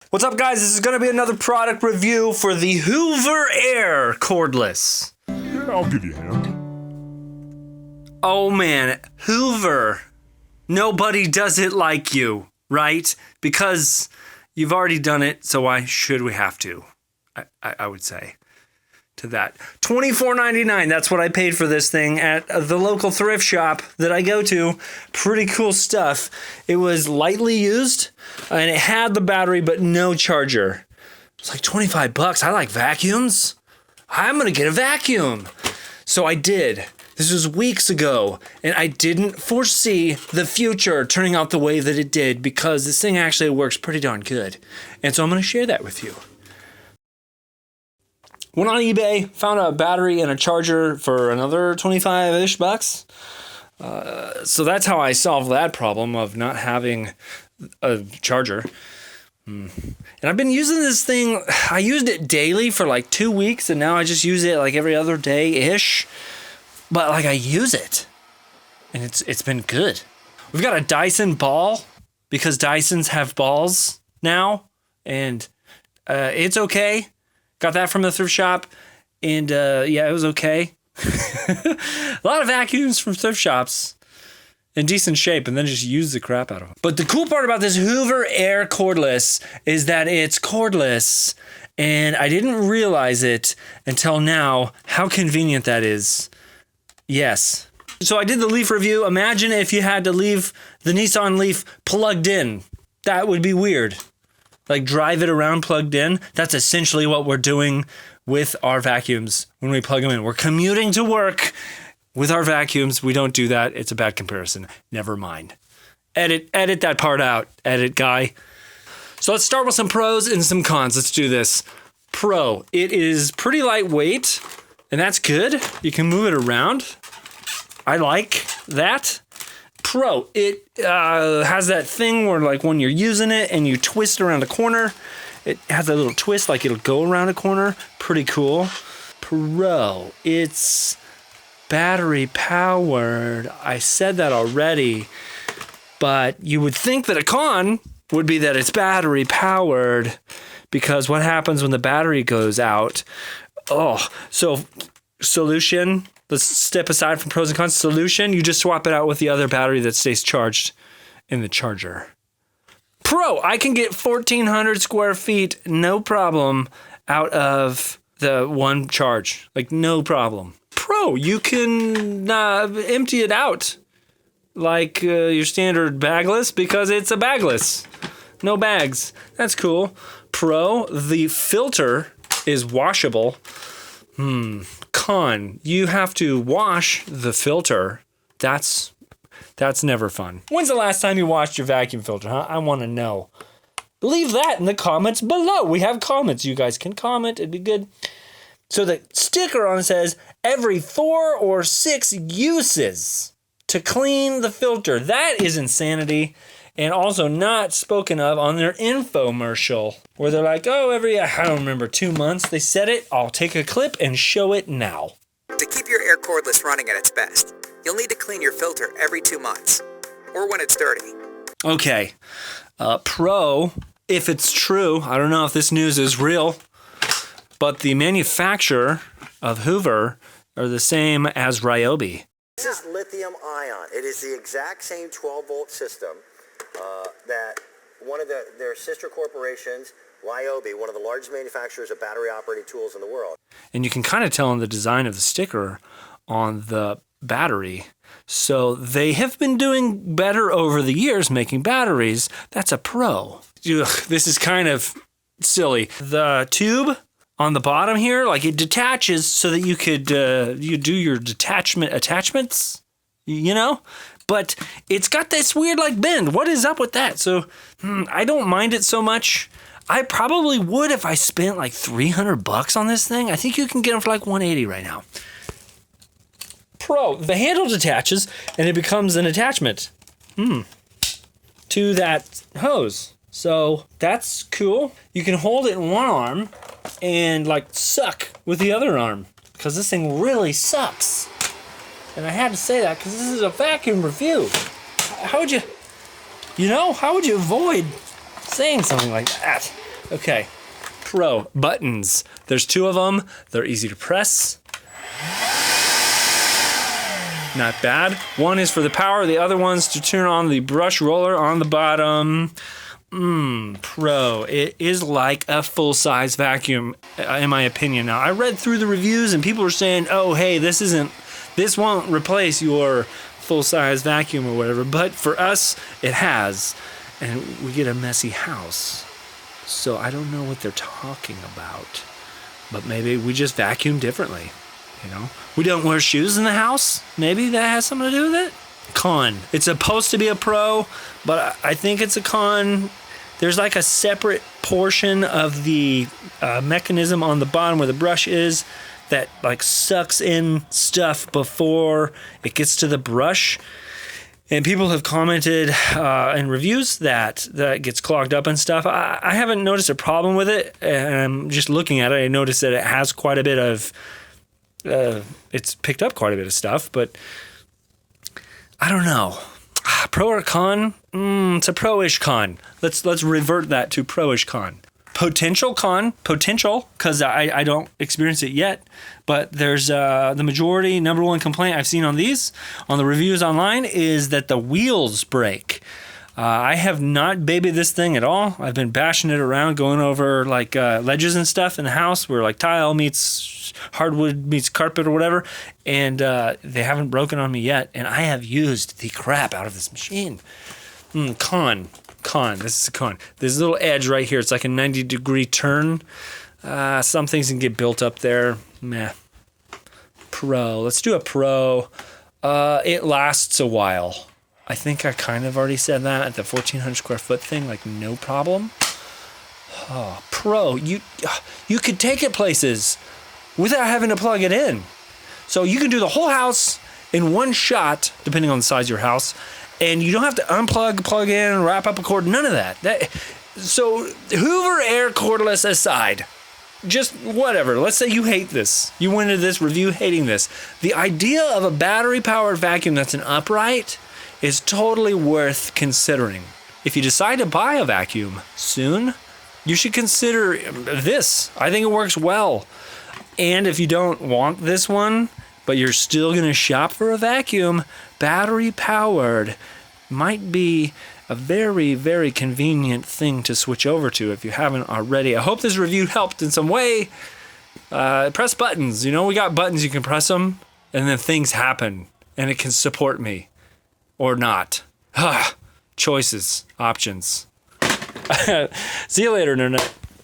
What's up, guys? This is going to be another product review for the Hoover Air Cordless. Yeah, I'll give you a hand. Oh man, Hoover. Nobody does it like you, right? Because you've already done it, so why should we have to? I would say to that. $24.99, that's what I paid for this thing at the local thrift shop that I go to. Pretty cool stuff. It was lightly used, and it had the battery, but no charger. It's like $25. I like vacuums. I'm gonna get a vacuum. So I did. This was weeks ago, and I didn't foresee the future turning out the way that it did because this thing actually works pretty darn good. And so I'm gonna share that with you. Went on eBay, found a battery and a charger for another 25-ish bucks. So that's how I solved that problem of not having a charger. And I've been using this thing, I used it daily for like 2 weeks, and now I just use it like every other day-ish. But like I use it, and it's been good. We've got a Dyson ball, because Dysons have balls now, and it's okay. Got that from the thrift shop, and yeah, it was okay. A lot of vacuums from thrift shops in decent shape, and then just use the crap out of them. But the cool part about this Hoover Air Cordless is that it's cordless, and I didn't realize it until now how convenient that is. Yes. So I did the Leaf review. Imagine if you had to leave the Nissan Leaf plugged in. That would be weird. Like drive it around plugged in. That's essentially what we're doing with our vacuums when we plug them in. We're commuting to work with our vacuums. We don't do that. It's a bad comparison. Never mind. Edit that part out. Edit guy. So let's start with some pros and some cons. Let's do this. Pro. It is pretty lightweight, and that's good. You can move it around. I like that. Pro, it has that thing where like when you're using it and you twist around a corner, it has a little twist like it'll go around a corner. Pretty cool. Pro, it's battery powered. I said that already, but you would think that a con would be that it's battery powered, because what happens when the battery goes out? Oh, so solution. Let's step aside from pros and cons. Solution, you just swap it out with the other battery that stays charged in the charger. Pro, I can get 1,400 square feet, no problem, out of the one charge. Like, no problem. Pro, you can empty it out like your standard bagless, because it's a bagless. No bags. That's cool. Pro, the filter is washable. Con, you have to wash the filter. That's never fun. When's the last time you washed your vacuum filter, huh? I want to know. Leave that in the comments below. We have comments. You guys can comment. It'd be good. So the sticker on it says, every 4 or 6 uses to clean the filter. That is insanity. And also not spoken of on their infomercial, where they're like, oh, every, I don't remember, 2 months. They said it. I'll take a clip and show it now. To keep your air cordless running at its best, you'll need to clean your filter every 2 months, or when it's dirty. Okay. Pro, if it's true, I don't know if this news is real, but the manufacturer of Hoover are the same as Ryobi. This is lithium ion. It is the exact same 12-volt system that one of their sister corporations, Ryobi, one of the largest manufacturers of battery operating tools in the world. And you can kind of tell in the design of the sticker on the battery. So they have been doing better over the years making batteries. That's a pro. Ugh, this is kind of silly. The tube on the bottom here, like it detaches so that you could you do your attachments, you know? But it's got this weird like bend. What is up with that? So I don't mind it so much. I probably would if I spent like $300 on this thing. I think you can get them for like $180 right now. Pro, the handle detaches and it becomes an attachment to that hose. So that's cool. You can hold it in one arm and like suck with the other arm, because this thing really sucks. And I had to say that because this is a vacuum review. How would you avoid saying something like that? Okay. Pro. Buttons. There's 2 of them. They're easy to press. Not bad. One is for the power. The other one's to turn on the brush roller on the bottom. Pro. It is like a full-size vacuum, in my opinion. Now, I read through the reviews and people are saying, oh, hey, this won't replace your full-size vacuum or whatever. But for us, it has. And we get a messy house. So I don't know what they're talking about. But maybe we just vacuum differently. You know, we don't wear shoes in the house. Maybe that has something to do with it. Con. It's supposed to be a pro, but I think it's a con. There's like a separate portion of the mechanism on the bottom where the brush is that like sucks in stuff before it gets to the brush. And people have commented in reviews that gets clogged up and stuff. I haven't noticed a problem with it. And I'm just looking at it. I noticed that it has quite a bit of it's picked up quite a bit of stuff, but I don't know. Pro or con? It's a pro-ish con. Let's revert that to pro-ish con. Potential con, because I don't experience it yet, but there's the majority, number one complaint I've seen on these, on the reviews online, is that the wheels break. I have not babied this thing at all. I've been bashing it around, going over like ledges and stuff in the house where like tile meets hardwood meets carpet or whatever, and they haven't broken on me yet, and I have used the crap out of this machine. Con. This is a con. There's a little edge right here. It's like a 90-degree turn. Some things can get built up there. Meh. Pro. Let's do a pro. It lasts a while. I think I kind of already said that at the 1,400 square foot thing, like no problem. Oh, pro. You could take it places without having to plug it in. So you can do the whole house in one shot, depending on the size of your house, and you don't have to unplug, plug in, wrap up a cord, none of that. So Hoover Air Cordless aside, just whatever. Let's say you hate this. You went into this review hating this. The idea of a battery-powered vacuum that's an upright is totally worth considering. If you decide to buy a vacuum soon, you should consider this. I think it works well. And if you don't want this one, but you're still going to shop for a vacuum, battery-powered might be a very, very convenient thing to switch over to if you haven't already. I hope this review helped in some way. Press buttons. You know, we got buttons, you can press them, and then things happen, and it can support me. Or not. Choices. Options. See you later, Internet.